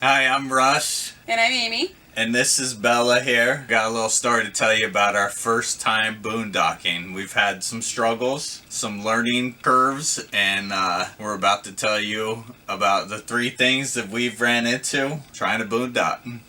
Hi, I'm Russ. And I'm Amy. And this is Bella here. Got a little story to tell you about our first time boondocking. We've had some struggles, some learning curves, and we're about to tell you about the 3 things that we've ran into trying to boondock.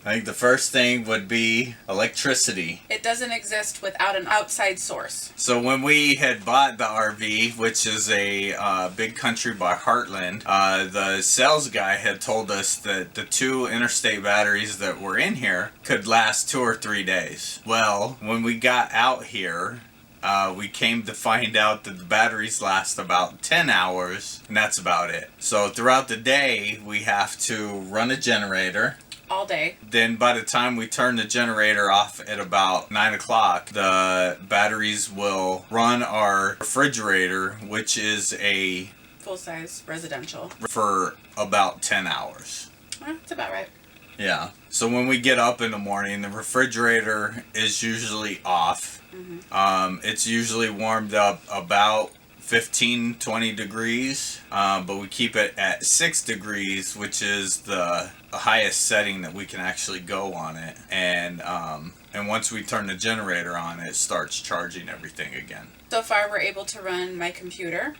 I think the first thing would be electricity. It doesn't exist without an outside source. So when we had bought the RV, which is a Big Country by Heartland, the sales guy had told us that the 2 interstate batteries that were in here could last 2 or 3 days. Well, when we got out here, we came to find out that the batteries last about 10 hours, and that's about it. So throughout the day, we have to run a generator. All day. Then by the time we turn the generator off at about 9 o'clock, the batteries will run our refrigerator, which is a full-size residential, for about 10 hours. That's about right. Yeah. So when we get up in the morning, the refrigerator is usually off. It's usually warmed up about 15-20 degrees, but we keep it at 6 degrees, which is the highest setting that we can actually go on it, and once we turn the generator on, it starts charging everything again. So far we're able to run my computer,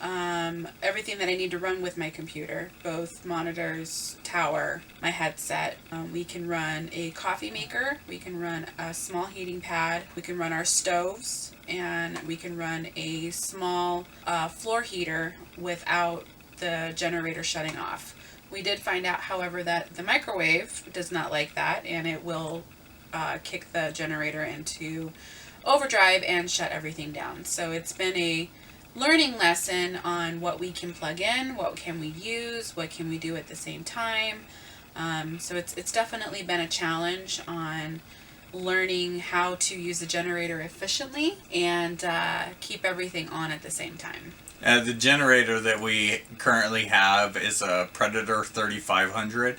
everything that I need to run with my computer, both monitors, tower, my headset. We can run a coffee maker, we can run a small heating pad, we can run our stoves, and we can run a small floor heater without the generator shutting off. We did find out, however, that the microwave does not like that, and it will kick the generator into overdrive and shut everything down. So it's been a learning lesson on what we can plug in, what can we use, what can we do at the same time. So it's definitely been a challenge on learning how to use the generator efficiently and keep everything on at the same time. The generator that we currently have is a Predator 3500.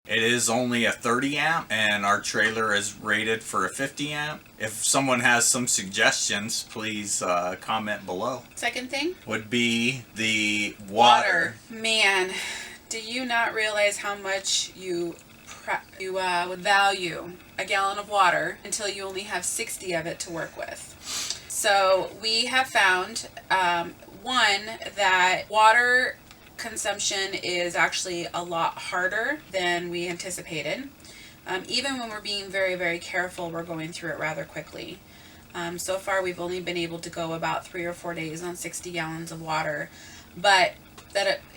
It is only a 30 amp, and our trailer is rated for a 50 amp. If someone has some suggestions, please comment below. Second thing would be the water. Man, do you not realize how much you would value a gallon of water until you only have 60 of it to work with? So we have found, one, that water consumption is actually a lot harder than we anticipated. Even when we're being very, very careful, we're going through it rather quickly. So far we've only been able to go about 3 or 4 days on 60 gallons of water, but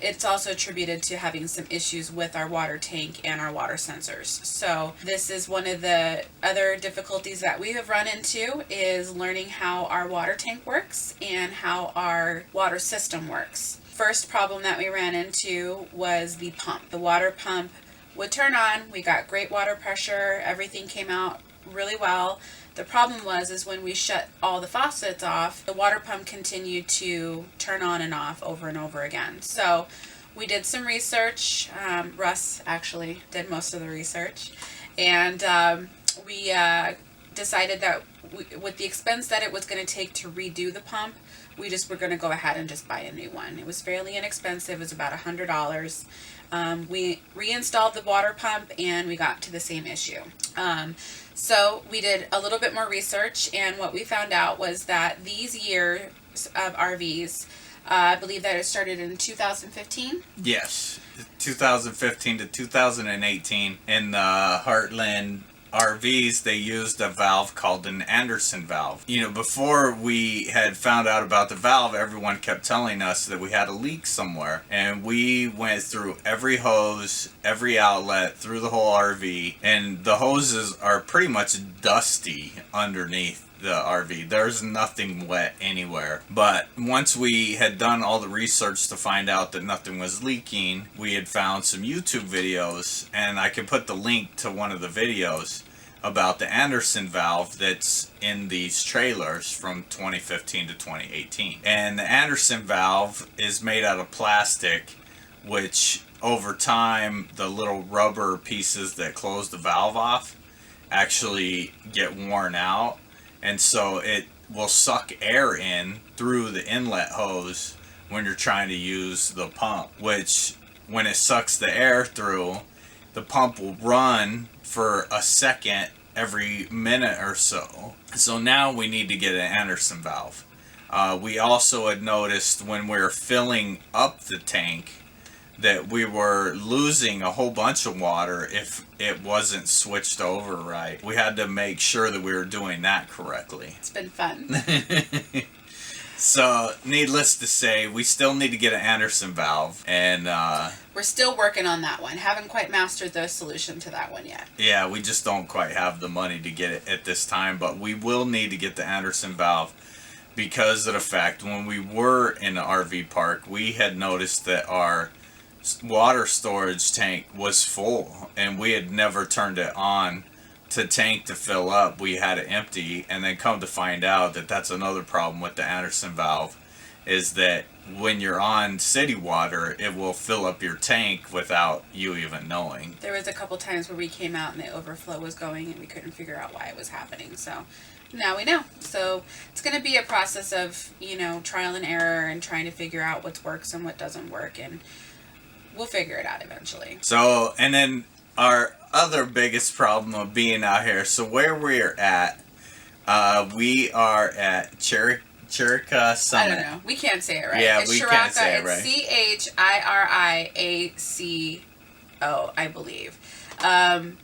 it's also attributed to having some issues with our water tank and our water sensors. So this is one of the other difficulties that we have run into, is learning how our water tank works and how our water system works. First problem that we ran into was the pump. The water pump would turn on, we got great water pressure, everything came out really well. The problem is when we shut all the faucets off, the water pump continued to turn on and off over and over again. So we did some research. Russ actually did most of the research, and we decided that with the expense that it was going to take to redo the pump, we just were going to go ahead and just buy a new one. It was fairly inexpensive. It was about $100. We reinstalled the water pump and we got to the same issue. So we did a little bit more research, and what we found out was that these years of RVs, I believe that it started in 2015. Yes, 2015 to 2018 in the Heartland RVs, they used a valve called an Anderson valve. You know, before we had found out about the valve, everyone kept telling us that we had a leak somewhere. And we went through every hose, every outlet, through the whole RV. And the hoses are pretty much dusty underneath the RV. There's nothing wet anywhere. But once we had done all the research to find out that nothing was leaking, we had found some YouTube videos, and I can put the link to one of the videos about the Anderson valve that's in these trailers from 2015 to 2018. And the Anderson valve is made out of plastic, which over time the little rubber pieces that close the valve off actually get worn out, and so it will suck air in through the inlet hose when you're trying to use the pump, which when it sucks the air through, the pump will run for a second every minute or so. So now we need to get an Anderson valve. We also had noticed when we were filling up the tank that we were losing a whole bunch of water if it wasn't switched over right. We had to make sure that we were doing that correctly. It's been fun. So, needless to say, we still need to get an Anderson valve, and we're still working on that one. Haven't quite mastered the solution to that one yet. Yeah, we just don't quite have the money to get it at this time, but we will need to get the Anderson valve because of the fact when we were in the RV park, we had noticed that our water storage tank was full, and we had never turned it on to tank to fill up. We had it empty, and then come to find out that that's another problem with the Anderson valve, is that when you're on city water, it will fill up your tank without you even knowing. There was a couple times where we came out and the overflow was going and we couldn't figure out why it was happening. So now we know. So it's going to be a process of, trial and error and trying to figure out what works and what doesn't work, and we'll figure it out eventually. So, and then our other biggest problem of being out here, so where we're at, we are at Chirica Summit. I don't know. We can't say it right. Yeah, it's we Chirica. can't say it right. It's CHIRIACO, I believe.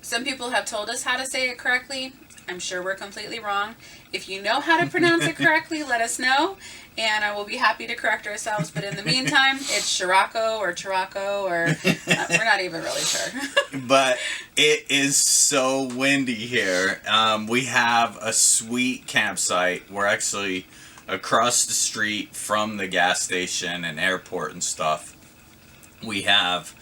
Some people have told us how to say it correctly. I'm sure we're completely wrong. If you know how to pronounce it correctly, let us know, and I will be happy to correct ourselves. But in the meantime, it's Chiraco or Chiraco, or we're not even really sure. But it is so windy here. We have a sweet campsite. We're actually across the street from the gas station and airport and stuff. We have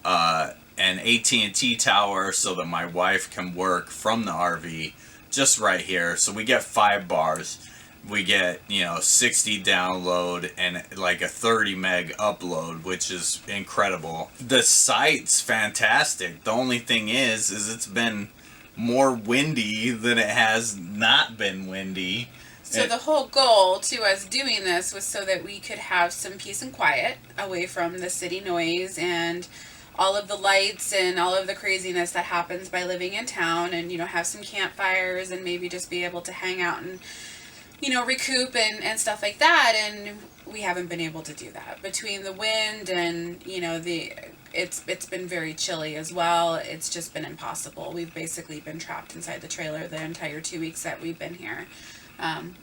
an AT&T tower so that my wife can work from the RV just right here. So we get 5 bars. We get, 60 download and like a 30 meg upload, which is incredible. The site's fantastic. The only thing is it's been more windy than it has not been windy. So the whole goal to us doing this was so that we could have some peace and quiet away from the city noise and all of the lights and all of the craziness that happens by living in town, and have some campfires and maybe just be able to hang out and recoup and stuff like that. And we haven't been able to do that between the wind and it's been very chilly as well. It's just been impossible. We've basically been trapped inside the trailer the entire 2 weeks that we've been here.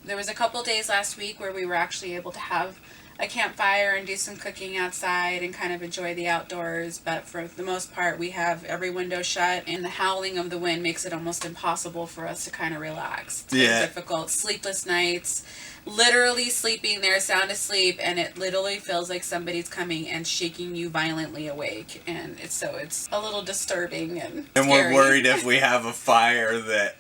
There was a couple days last week where we were actually able to have a campfire and do some cooking outside and kind of enjoy the outdoors, but for the most part we have every window shut, and the howling of the wind makes it almost impossible for us to kind of relax. It's been difficult. Sleepless nights, literally sleeping there sound asleep, and it literally feels like somebody's coming and shaking you violently awake, and it's a little disturbing and we're worried if we have a fire that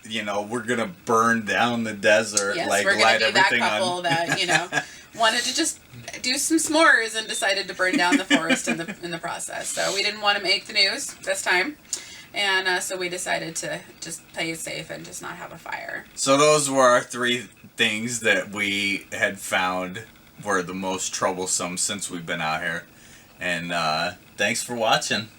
we're gonna burn down the desert. Yes, like we're gonna light be everything that couple on. that wanted to just do some s'mores and decided to burn down the forest in the process. So we didn't want to make the news this time, and so we decided to just play it safe and just not have a fire. So those were our 3 things that we had found were the most troublesome since we've been out here, and thanks for watching.